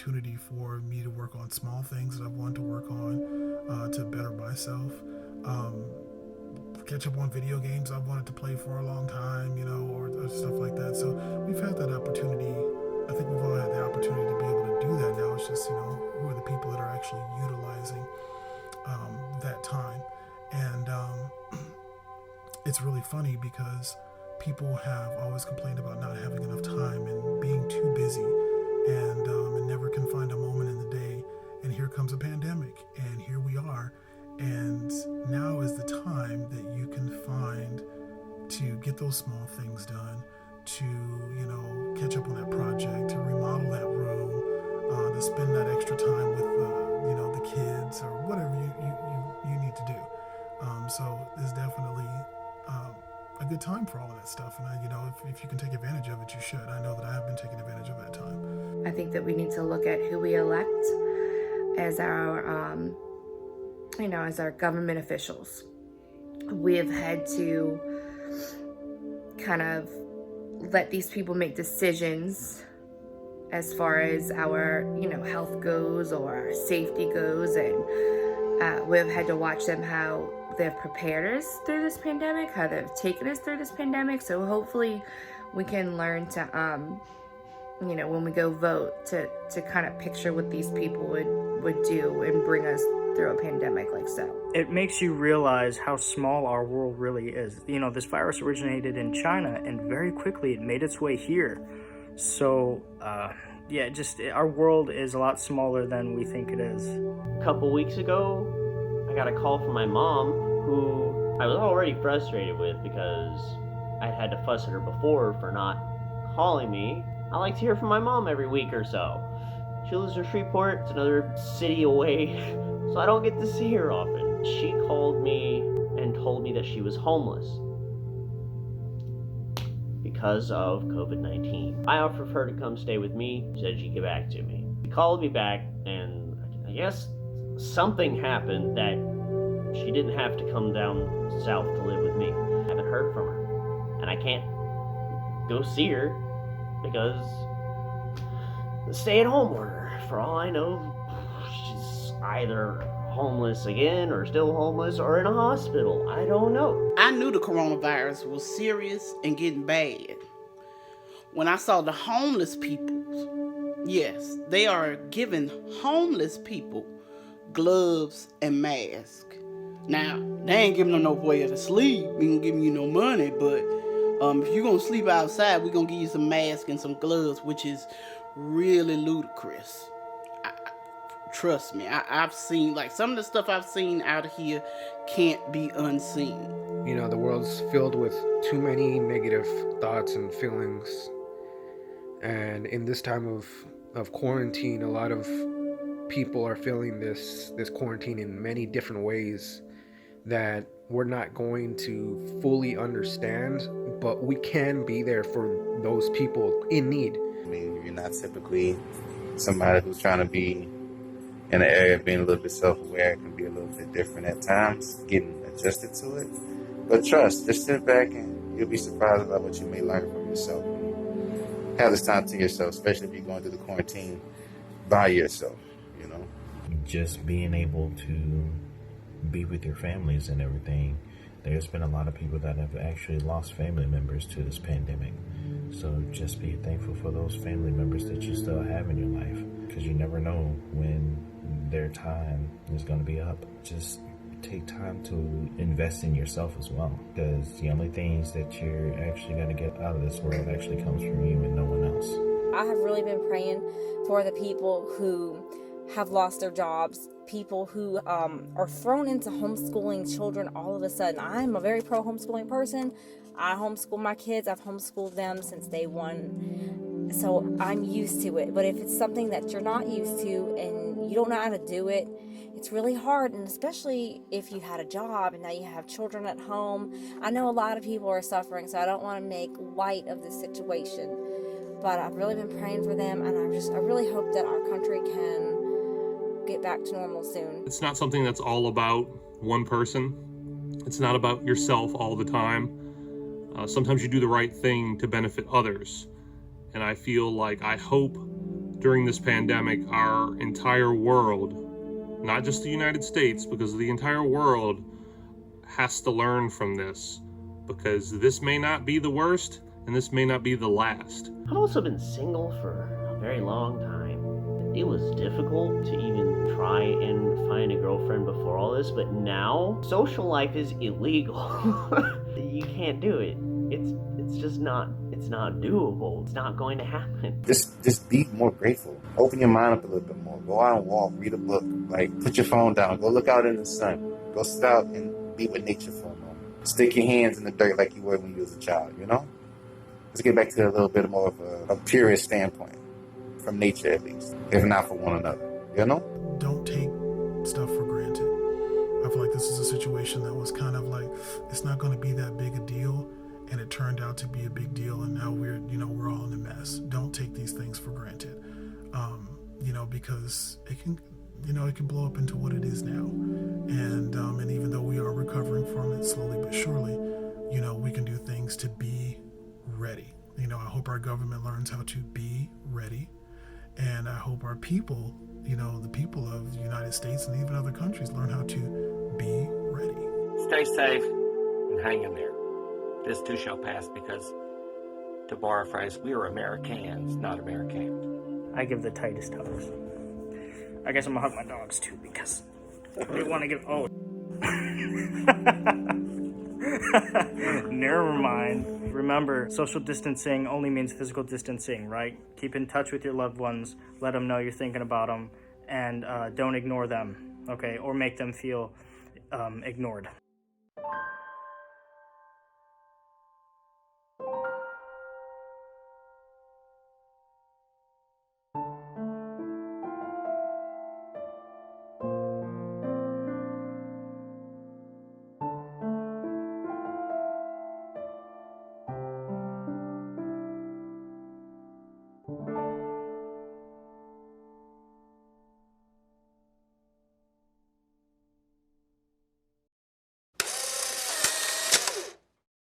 opportunity for me to work on small things that I've wanted to work on to better myself. Catch up on video games I've wanted to play for a long time, or stuff like that. So we've had that opportunity. I think we've all had the opportunity to be able to do that now. It's just, who are the people that are actually utilizing that time. And it's really funny because people have always complained about not having enough time and being too busy and never can find a moment in the day. And here comes a pandemic, and here we are. And now is the time that you can find to get those small things done, to, catch up on that project, to remodel that room, to spend that extra time with, the kids or whatever you need to do. So it's definitely a good time for all of that stuff. And, if you can take advantage of it, you should. I know that I have been taking advantage of that time. I think that we need to look at who we elect as our as our government officials. We have had to kind of let these people make decisions as far as our, health goes or our safety goes. And we've had to watch them, how they've prepared us through this pandemic, how they've taken us through this pandemic. So hopefully we can learn to, when we go vote, to kind of picture what these people would do and bring us through a pandemic like so. It makes you realize how small our world really is. This virus originated in China, and very quickly it made its way here. So, our world is a lot smaller than we think it is. A couple weeks ago, I got a call from my mom, who I was already frustrated with because I'd had to fuss at her before for not calling me. I like to hear from my mom every week or so. She lives in Shreveport, it's another city away, so I don't get to see her often. She called me and told me that she was homeless because of COVID-19. I offered her to come stay with me, said she'd get back to me. She called me back, and I guess something happened that she didn't have to come down south to live with me. I haven't heard from her, and I can't go see her because the stay-at-home order. For all I know, she's either homeless again or still homeless or in a hospital. I don't know. I knew the coronavirus was serious and getting bad when I saw the homeless people. Yes, they are giving homeless people gloves and masks. Now, they ain't giving them no way to sleep. We ain't giving you no money, but if you're going to sleep outside, we're going to give you some masks and some gloves, which is really ludicrous. Trust me, I've seen, some of the stuff I've seen out of here can't be unseen. The world's filled with too many negative thoughts and feelings. And in this time of quarantine, a lot of people are feeling this quarantine in many different ways that we're not going to fully understand, but we can be there for those people in need. I mean, you're not typically somebody who's trying to be in an area of being a little bit self-aware. It can be a little bit different at times, getting adjusted to it. But trust, just sit back and you'll be surprised about what you may learn from yourself. Have this time to yourself, especially if you're going through the quarantine by yourself, Just being able to be with your families and everything. There's been a lot of people that have actually lost family members to this pandemic. So just be thankful for those family members that you still have in your life, because you never know when their time is going to be up. Just take time to invest in yourself as well, because the only things that you're actually going to get out of this world actually comes from you and no one else. I have really been praying for the people who have lost their jobs, people who are thrown into homeschooling children all of a sudden. I'm a very pro homeschooling person. I homeschool my kids. I've homeschooled them since day one. So I'm used to it. But if it's something that you're not used to and you don't know how to do it, it's really hard. And especially if you had a job and now you have children at home. I know a lot of people are suffering, so I don't want to make light of this situation. But I've really been praying for them, and I really hope that our country can get back to normal soon. It's not something that's all about one person. It's not about yourself all the time. Sometimes you do the right thing to benefit others. And I feel like I hope during this pandemic, our entire world, not just the United States, because the entire world has to learn from this, because this may not be the worst and this may not be the last. I've also been single for a very long time. It was difficult to even try and find a girlfriend before all this, but now social life is illegal. You can't do it. It's just not doable. It's not going to happen. Just be more grateful. Open your mind up a little bit more. Go out and walk, read a book. Like, put your phone down. Go look out in the sun. Go sit out and be with nature for a moment. Stick your hands in the dirt like you were when you was a child, you know? Let's get back to a little bit more of a purist standpoint. From nature, at least. If not for one another, you know? Don't take stuff for granted. I feel like this is a situation that was kind of like, it's not going to be that big a deal, and it turned out to be a big deal, and now we're all in a mess. Don't take these things for granted, because it can blow up into what it is now, and even though we are recovering from it slowly but surely, we can do things to be ready. I hope our government learns how to be ready, and I hope our people, the people of the United States and even other countries, learn how to be ready. Stay safe and hang in there. This too shall pass, because, to borrow a phrase, we are Americans, not Americans. I give the tightest hugs. I guess I'm gonna hug my dogs too, because they want to get. Oh. Never mind. Remember, social distancing only means physical distancing, right? Keep in touch with your loved ones. Let them know you're thinking about them, and don't ignore them, okay? Or make them feel ignored.